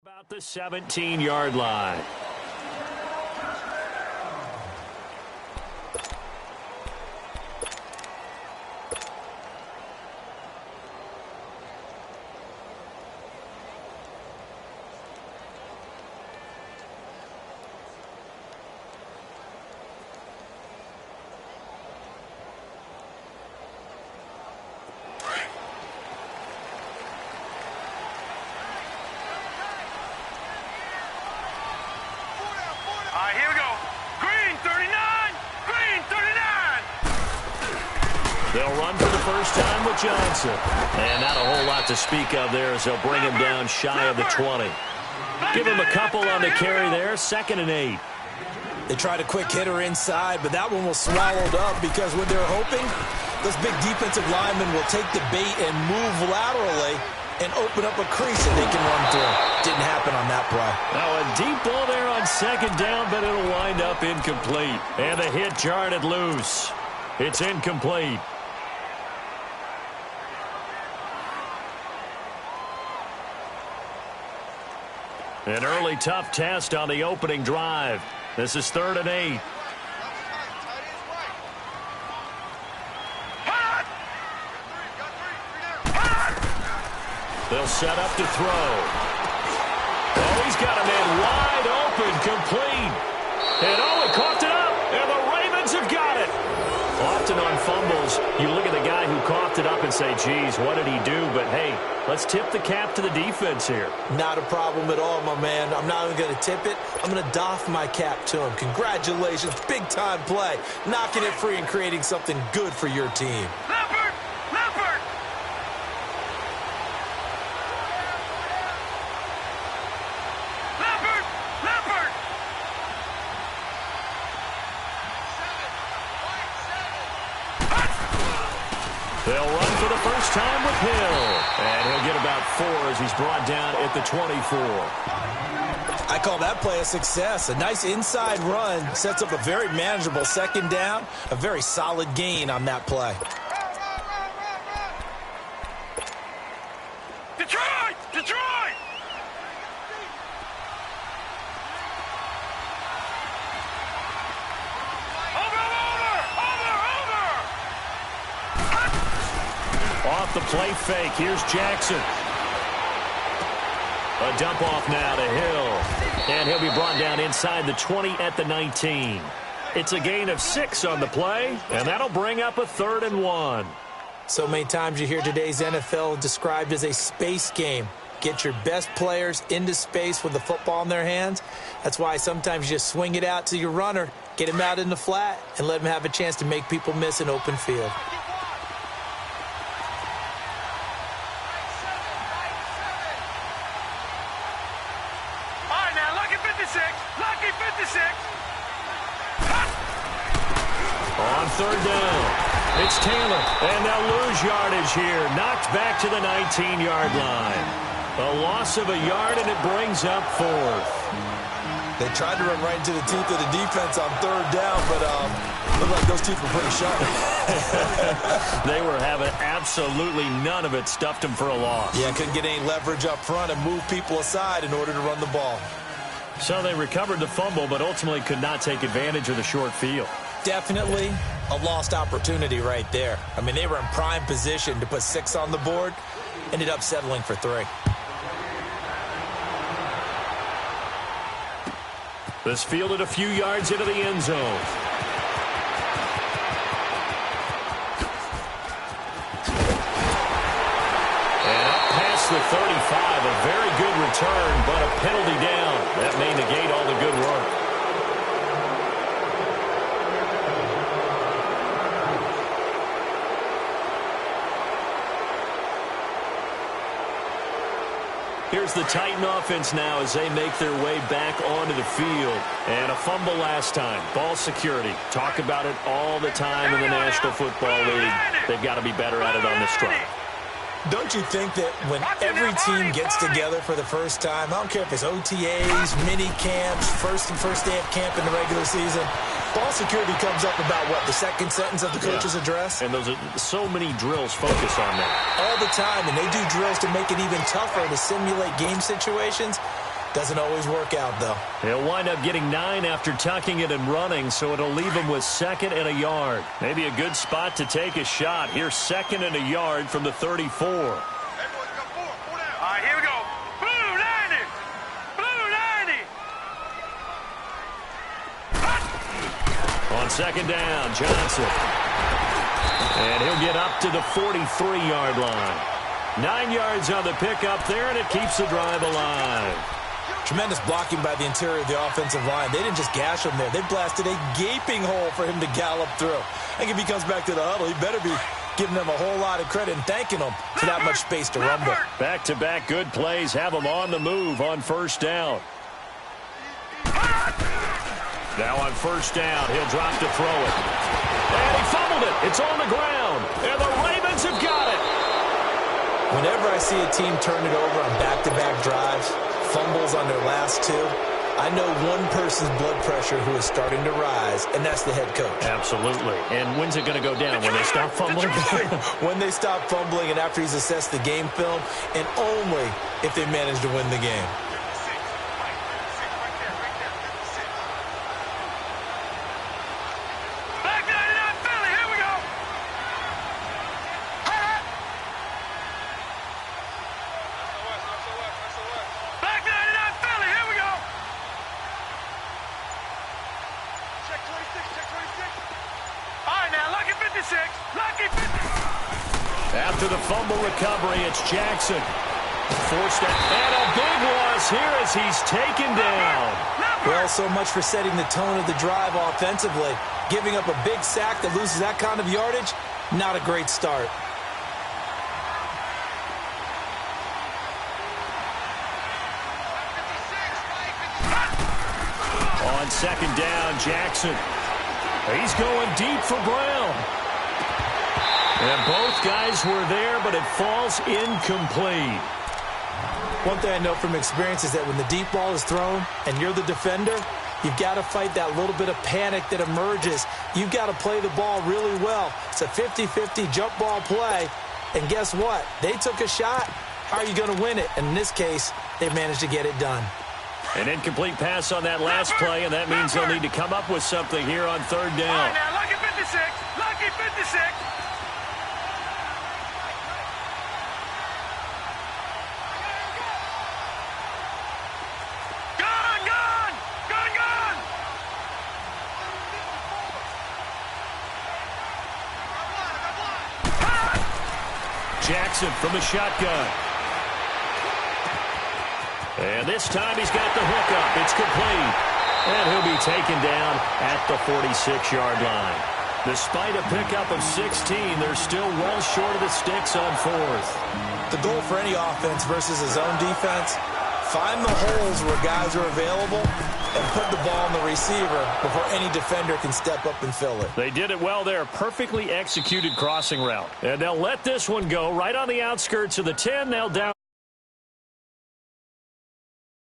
About the 17-yard line. Here we go. Green 39. Green 39. They'll run for the first time with Johnson. And not a whole lot to speak of there as they'll bring him down shy of the 20. Give him a couple on the carry there. 2nd and 8. They tried a quick hitter inside, but that one was swallowed up because when they're hoping, those big defensive linemen will take the bait and move laterally and open up a crease that they can run through. Didn't happen on that play. Now a deep ball there on 2nd down, but it'll wind up incomplete. And the hit jarred it loose. It's incomplete. An early tough test on the opening drive. This is 3rd and 8. They'll set up to throw. Oh, he's got a man wide open, complete. And oh, he coughed it up, and the Ravens have got it. Often on fumbles, you look at the guy who coughed it up and say, geez, what did he do? But, hey, let's tip the cap to the defense here. Not a problem at all, my man. I'm not even going to tip it. I'm going to doff my cap to him. Congratulations, big-time play. Knocking it free and creating something good for your team. Leopard. Leopard. Leopard. Leopard. They'll run for the first time with Hill. And he'll get about 4 as he's brought down at the 24. I call that play a success. A nice inside run sets up a very manageable 2nd down. A very solid gain on that play. Detroit. Detroit. Off the play fake. Here's Jackson. A dump off now to Hill. And he'll be brought down inside the 20 at the 19. It's a gain of 6 on the play, and that'll bring up a 3rd and 1. So many times you hear today's NFL described as a space game. Get your best players into space with the football in their hands. That's why sometimes you just swing it out to your runner, get him out in the flat, and let him have a chance to make people miss an open field. On 3rd down, it's Taylor, and they'll lose yardage here. Knocked back to the 19-yard line. A loss of a yard, and it brings up 4th. They tried to run right into the teeth of the defense on 3rd down, but looked like those teeth were pretty sharp. They were having absolutely none of it. Stuffed them for a loss. Yeah, couldn't get any leverage up front and move people aside in order to run the ball. So they recovered the fumble, but ultimately could not take advantage of the short field. Definitely a lost opportunity right there. I mean, they were in prime position to put 6 on the board. Ended up settling for 3. This fielded a few yards into the end zone. And up past the 35, a very good return, but a penalty down. That may negate all the good work. Here's the Titan offense now as they make their way back onto the field. And a fumble last time. Ball security. Talk about it all the time in the National Football League. They've got to be better at it on this drive. Don't you think that when every team gets together for the first time, I don't care if it's OTAs, mini camps, first day of camp in the regular season, ball security comes up about, what, the second sentence of the coach's address? And those are so many drills focus on that. All the time, and they do drills to make it even tougher to simulate game situations. Doesn't always work out, though. He'll wind up getting 9 after tucking it and running, so it'll leave him with 2nd and a yard. Maybe a good spot to take a shot. Here's 2nd and a yard from the 34. All right, here we go. Blue 90. Blue 90. On 2nd down, Johnson. And he'll get up to the 43-yard line. 9 yards on the pickup there, and it keeps the drive alive. Tremendous blocking by the interior of the offensive line. They didn't just gash him there. They blasted a gaping hole for him to gallop through. I think if he comes back to the huddle, he better be giving them a whole lot of credit and thanking them for that much space to rumble. Back-to-back good plays have him on the move on 1st down. Now on 1st down, he'll drop to throw it. And he fumbled it. It's on the ground. And the Ravens have got it. Whenever I see a team turn it over on back-to-back drives, fumbles on their last 2, I know one person's blood pressure who is starting to rise, and that's the head coach. Absolutely. And when's it going to go down? When they stop fumbling? When they stop fumbling and after he's assessed the game film, and only if they manage to win the game. After the fumble recovery, it's Jackson. Forced out, and a big loss here as he's taken down. Well, so much for setting the tone of the drive offensively. Giving up a big sack that loses that kind of yardage, not a great start. On 2nd down, Jackson. He's going deep for Brown. And both guys were there, but it falls incomplete. One thing I know from experience is that when the deep ball is thrown and you're the defender, you've got to fight that little bit of panic that emerges. You've got to play the ball really well. It's a 50-50 jump ball play. And guess what? They took a shot. How are you going to win it? And in this case, they managed to get it done. An incomplete pass on that last play, and that means they'll need to come up with something here on 3rd down. All right, now, lucky 56. Lucky 56. Jackson from the shotgun. And this time he's got the hook up. It's complete. And he'll be taken down at the 46-yard line. Despite a pickup of 16, they're still well short of the sticks on 4th. The goal for any offense versus a zone defense, find the holes where guys are available and put the ball on the receiver before any defender can step up and fill it. They did it well there. Perfectly executed crossing route. And they'll let this one go right on the outskirts of the 10. They'll down